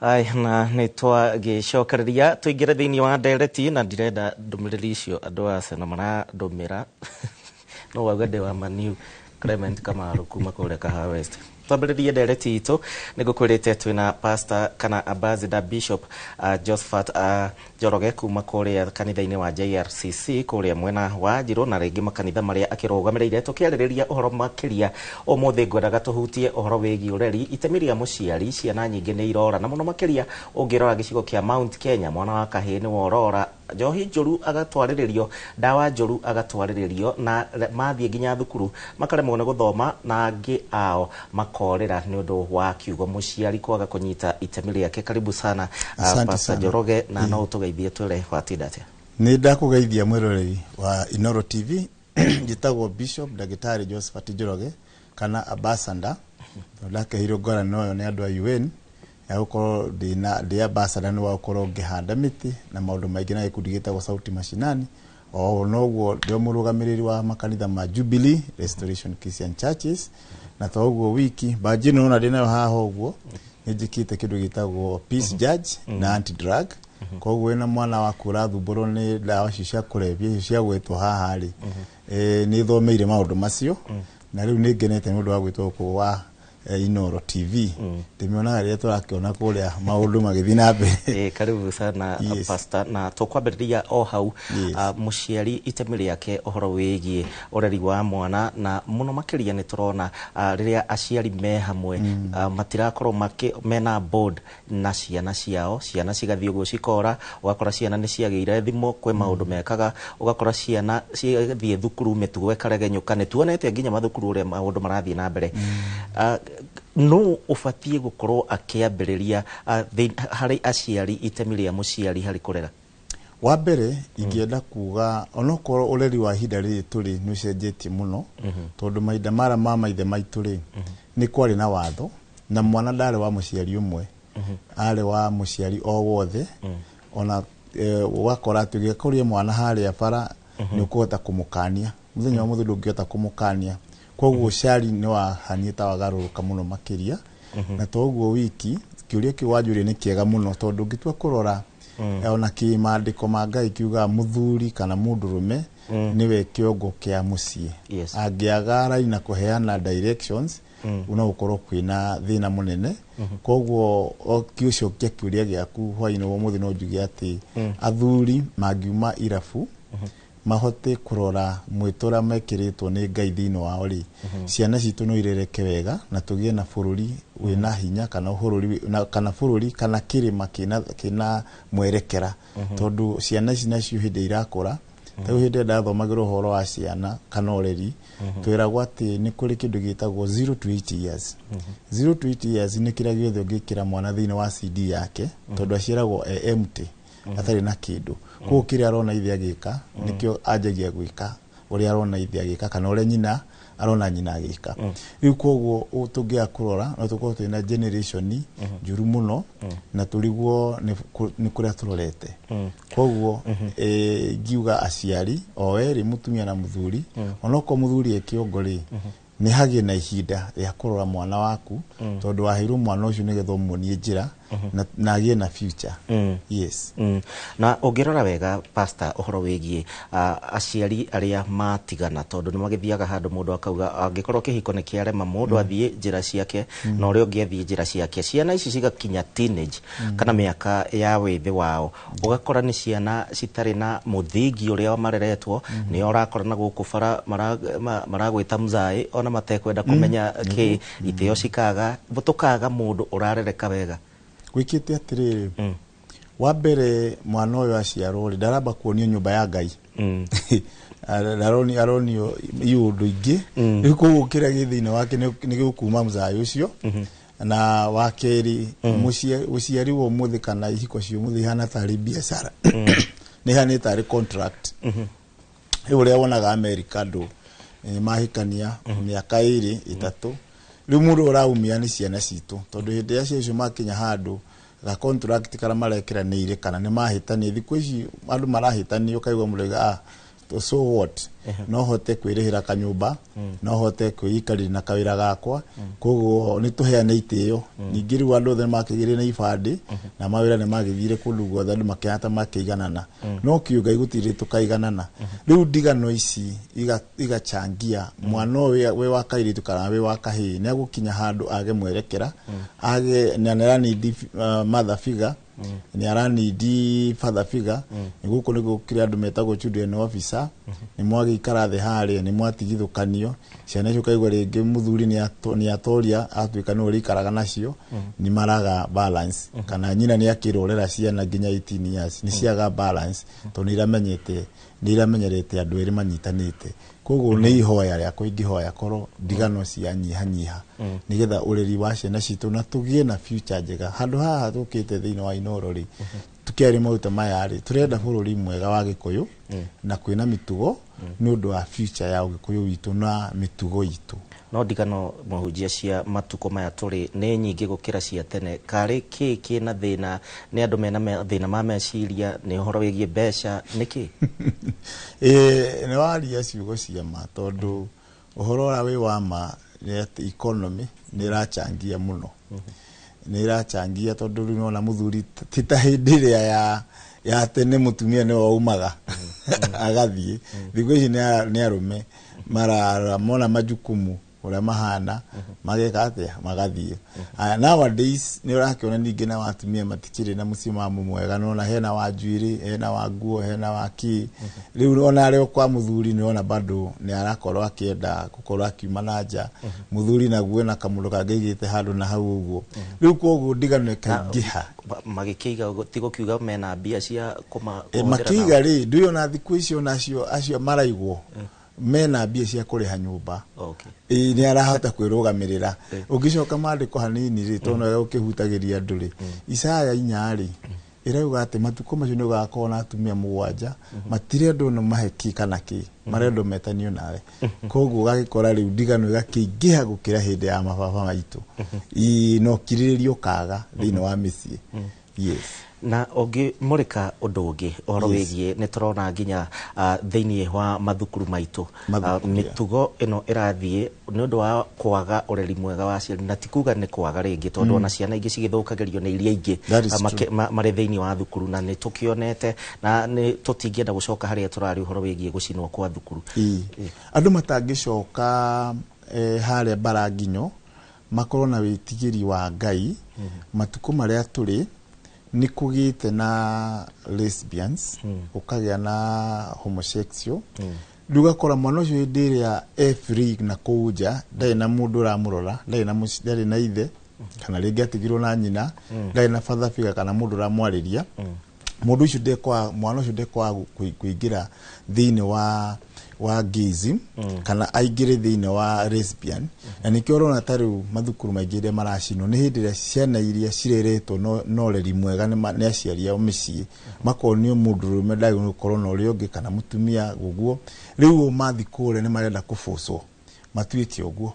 Ai na nitwa gicokereria tuingire thiini wa ndereti na ndirenda ndumiriri icio andu a Arsenal mara ndumira no wagende wa Manu Clement Kamaru kuma kule Kahawa West. Twambiririe ndereti itu nigukwirite twina pastor kana ambassador bishop Josephat Njoroge kuma kule kanitha-ini wa JRCC kule mwena wa Njiro na ringi makanitha maria akirugamirire tukiaririria uhoro makiria umuthi ngwendaga tuhutie uhoro wigi ureri itemi ria muciari ciana nyingi ni irora na muno makiria ungirora gicigo kia Mount Kenya mwana wa kahini worora njohi njuru agatwariririo dawa njuru agatwariririo na mathie nginya thukuru makaremwo ni guthoma na angi ao makorera ni undu wa kiugo muciari kwaga kunyita itemi riake. Karibu sana pastor Njoroge na no utugeithie twire watinda atia. Ni ndakugeithia mwiroreri wa Inoro TV njitagwo Bishop Dagitari Josephat Njoroge kana ambassador ndake hirogora noyo ni andu a UN ya ukorwo ndi ambassador ni wa ukorwo ngihanda miti na maundu maingi na gikundi gitagwo sauti mashinani o noguo ndio murugamiriri wa makanitha ma Jubilee Restoration Christian Churches na toguo wiki bajino ona ndinayo haho uguo njikite kindu gitagwo Peace Judge na anti drug koguo na mwana wa kurathuburo ni dawa cia kurebia cia gwetwo haha ri ni thomeire maundu macio na riu ni ngenete nundu wa gwetwo kwa Inoro TV ndimiona ria turakiona kuria maundu magithii na mbere. Karibu sana pastor na tukwambiriria o hau muciari itemi riake uhoro wigie ureri wa mwana na muno makiria ni turona riria aciari me hamwe matirakorwo mena board na ciana ciao ciana cigathie uguo cikora ugakora ciana ni ciageire thimo kwe maundu mekaga ugakora ciana cigathie thukuru mitugo ikaregenyuka ni tuonete nginya mathukuru ure maundu marathie na mbere no ufatie gukorwo akiambiriria hari aciari itemi ria muciari hari kurera. Wa mbere ingienda kuga onokorwo ureri wa hinda riri turi ni ucenjetie muno tondu maida mara maithe maitu ri ni kwari na watho na mwana ndari wa muciari umwe ari wa muciari o wothe ona ugakora tugiakuria mwana hari afara ni ukuhota kumukania muthenya wa muthundo ungiota kumukania koguo ciari ni wa hanyita wagaruruka muno makiria na toguo wiki kiuria kiwanjuri ni kiega muno tondu ngitua kurora ona kimandiko ma Ngai kiuga muthuri kana mundurume niwe kiongo kia mucie angiagara ina kuheana directions una ukorwo kwina thina munene koguo kiucio kiuria giaku hwaini wo muthi no njugi ati athuri magiuma irafu mahote kurora mwitora mekiritwo ni Ngai thino wao ri ciana citu no irereke wega na tugie na bururi wina hinya kana bururi kana bururi kana kirima kina mwerekera tondu ciana ici nacio hindi irakura tayo hindi ndathomagirwo horo wa ciana kana ureri twiragwo ati ni kuri kindu gitagwo 0 to 8 years 0 to 8 years ni kira giothe ngikira mwana thino wa CD yake tondu aciragwo empty atari na kindu ko kiri arona ithe agika nikio ajagia gwika uri arona ithe agika kana uri nyina arona nyina agika riu koguo tugia kurora no tukorwo twina generation njuru muno na turigwo ni kuria turorete koguo ngiuga aciari o eri mutumia na muthuri onoko muthuri ekiongori ni hagie na ihinda ya kurora mwana waku tondu wahiru mwana ucio nigetho muonie njira na agie na future. Yes. Na ungirora wega pastor uhoro wigie aciari aria matigana tondu ni magithiaga handu mundu akauga angikorwo kihiko ni kiarema mundu athie njira ciake na uria ungi athie njira ciake ciana ici cigakinya teenage kana miaka ya withi wao ugakora ni ciana citari na muthingi uria mareretwo ni urakora na guku bara maragwita mzai ona matekwenda kumenya ki iteo cikaga butukaga mundu urarereka wega gwikite atiriri wa mbere mwana uyu aciarwo ndaramba kuonio nyumba ya Ngai aronio iundu ingi ikugukira githina wake ni gukuma mzai ucio na wakeri muciari wo muthi kana ihiko cio muthi hana tari biashara ni hana tari contract uria wonaga America ndo mahikania miaka 2-3 riu mundu uraumia ni ciana citu tondu hindi ya cio makinya handu ga contract kana marekera ni ire kana ni mahitani thiku ici andu marahitani ukaigwa murega so what no hote kwirihira kanyumba no hote kwiikari na kawira gakwa koguo ni tuheane itio ningi riu andu othe makigire na ibandi na mawira ni magithire kundu guothe andu makiata makiiganana no kiuga igutire tukaiganana riu ndigano ici igachangia mwana we wa kairitu kana we wa kahi ni agukinya handu age mwerekera age nyanarani mother figure ni arani di father figure niguko niguo kire andu metagwo children officer ni mwagi ikara the hali ni mwatigithukanio ciana icio kaigwa ringi muthuri ni atoria atuika no rikaraga nacio ni maraga balance kana nyina ni akirorera ciana nginya 18 years ni ciaga balance to ni iramenyerete andu eri manyitanite koguo ni ihoya ria kuingihoya koro ndigano cia nyiha nigetha ureri wa ciana citu na tugie na future njega handu haha tukite thiini wa Inorori tukiari mauta mayari turenda bururi mwega wa Gikuyu na kwina mitugo ni undu wa future ya Gikuyu witu na mitugo itu no ndigano mahunjia cia matuko maya turi ni nyingi gukira cia tene kari ki na thina ni andu mena thina ma meciria ni uhoro wigie mbeca niki ni waria ciugo cia ma tondu uhoro ora wi wa ma ni economy ni rachangia muno ni rachangia tondu ri no na muthuri tita hindiria ya tene mutumia ni waumaga agathie thigo ici ni arume mara mona majukumu ora mahana mageka atia magathie nowadays ni urakiona ningi na watumia matikire na musimamo mwega nona hena wa njuiri hena wa nguo hena wa ki riu ona ari kwa muthuri ni ona bado ni arakorwo akienda gukorwo akiuma nanja muthuri naguo na kamundu kangigite handu na hau uguo riu koguo ndigano kaingiha magikiga tigo kiuga mena mbia cia kuma makiga ri ndio na thiku icio nacio acio maraigwo mena mbia cia kuriha nyumba ni arahota kwirugamirira ungicoka mandiko hanini ri tono ukihutagiria nduri Isaya 4 ri irauga ati matuko macio ni ugakona atumia mugwanja matire ndu no maheki kana ki marendo metanio nawe koguo gagikora riu ndigano igakiingiha gukira hindi ya mababa maitu no kiriririo kaga thiini wa micii yes na ogi murika undu ungi ohoro wigie ni turona nginya thiini wa mathukuru maitu mitugo ino irathie ni undu wa kwaga ureri mwega wa ciana na tikuga ni kwaga ringi tondu ona ciana ingi cigithukagerio ni iria ingi mari thiini wa thukuru na ni tukionete na ni tutingienda gucoka haria turari uhoro wigie gucinwo kwa thukuru andu matangicoka haria baranginyo makorwo na witigiri wa Ngai matuko maria turi ni kugite na lesbians ukagia na homosexual duga kora mwana ucio ndiria free na kuja ndai na mundu ramurora ndai na ithe kana ringi atigirwo na nyina ndai na father figure kana mundu ramwariria mundu ucio ndekwa mwana ucio ndekwa kuingira thiini wa gayism kana aingire thiini wa lesbian na nikio rona tariu mathukuru maingire maracino ni hindi ria ciana iria cireretwo no reri mwega ni aciaria micii makonio mundu rume ndagi gukorwo no ri ungi kana mutumia guguo riu mathikure ni marenda kufucwo matuike uguo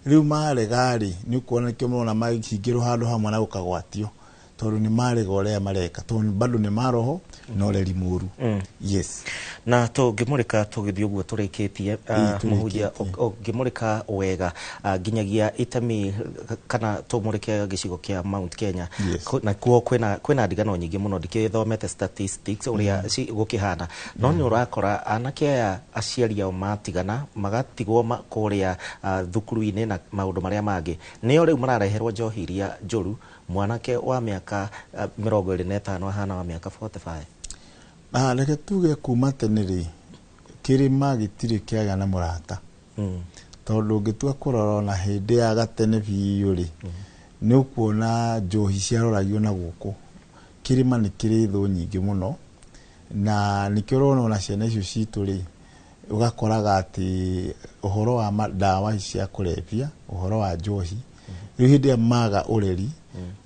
riu maregari ni kuona nikio mona magihingirwo handu hamwe na ukagwatio tondu ni marega uria mareka tondu bado ni maroho no reri muru yes na tungimurika tugithii uguo turikitie muhunjia ngimurika wega nginyagia itemi kana tumurike gicigo kia Mount Kenya na kuo kwina ndigano nyingi muno ndikithomete statistics uria gukihana no ni urakora anake aya aciari ao matigana magatigwo kuria thukuru-ini na maundu maria mangi nio riu marareherwo njohi iria njuru mwanake wa miaka 25 hana wa miaka 45 reke tuge kuma teneri kirima gitiri kiaga na murata tondu ngitua kurora na hindi ya gatene biu ri ni ukuona njohi ciaroragio na guku kirima ni kiri thu nyingi muno na nikirona na ciana icio citu ri ugakoraga ati uhoro wa dawa cia kurevia uhoro wa njohi riu hindi ya maga ureri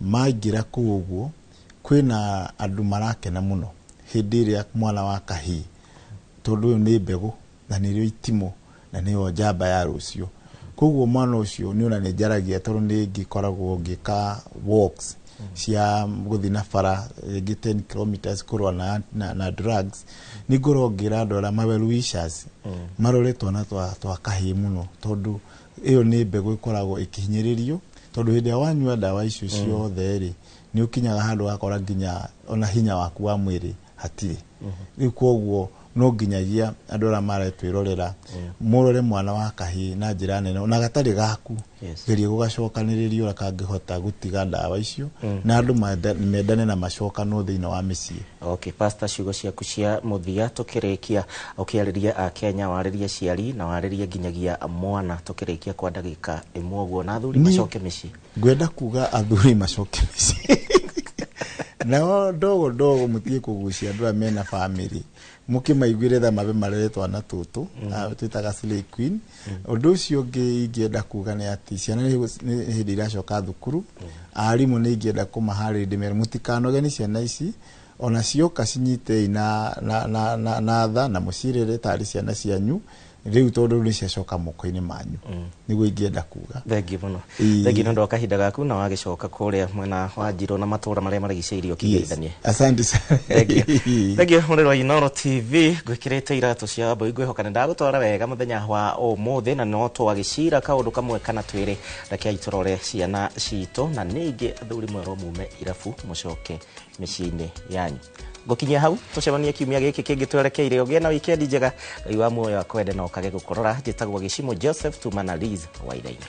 maingira kuguo kwina andu marakena muno hindi ria mwana wa kahi tondu ni mbegu na ni rio itimo na ni o njamba ya rucio koguo mwana ucio ni ona ni njaragia tondu ni ngikoragwo ngika walks cia guthi na bara 10 kilometers kurwa na drugs ni ngorongira andå arä mawe wishers maroretwo na twa kahii muno tondu iyo ni mbegu ikoragwo ikihinyiririo tondu hindi wanyua dawa icio ciothe ri ni ukinyaga handu wakora nginya ona hinya waku wa mwiri hatiri riu koguo no nginyagia andå arä maretwirorera murore mwana wa kahii na njira nene ona gatari gaku gerie gugacokaniririo ra kangihota gutiga dawa icio na andå mendane na macokano thiini wa micii. Okay, pastor, ciugo ciaku cia muthia tukirikia ukiariria a Kenya wariria ciari na wariria nginyagia mwana tukirikia kwa ndagika imwe guo na athuri macoke micii. Ngwenda kuga athuri macoke micii na ndogo mutie kugucia andå mena family mukimaiguire tha mabe mareretwo na tutu twitaga Slay Queen undu ucio ngi ingienda kuga ni ati ciana ni hindi iracoka thukuru arimu ni ingienda kumaharä ndimere mutikanoge ni ciana ici ona cioka cinyite na tha na mucirire tari ciana cianyu riu tondu ni ciacoka moko-ini manyu niguo ingienda kuga. Thengi muno thengi ndo kahinda gaku na wagicoka kuria mwena wa Njiro na matura maria marigiceirio kigeithanie. Asante sana. Thengi muriro Inooro TV gwikirite iratu cia mbui ngwihoka ni ndagutwara wega muthenya wa umuthi na no twagicira kaundu kamwe kana twiri reke iturore ciana citu na ningi athuri mwero mume irabu mucoke micini yanyu. Gokinya hau tucemanie kiumia giki kingi twerekeire ugie na weekend njega. Ngai wa muoyo akwende na ukage gukorora. Njitagwo Gicimo Joseph Tumana Liz Wairaina.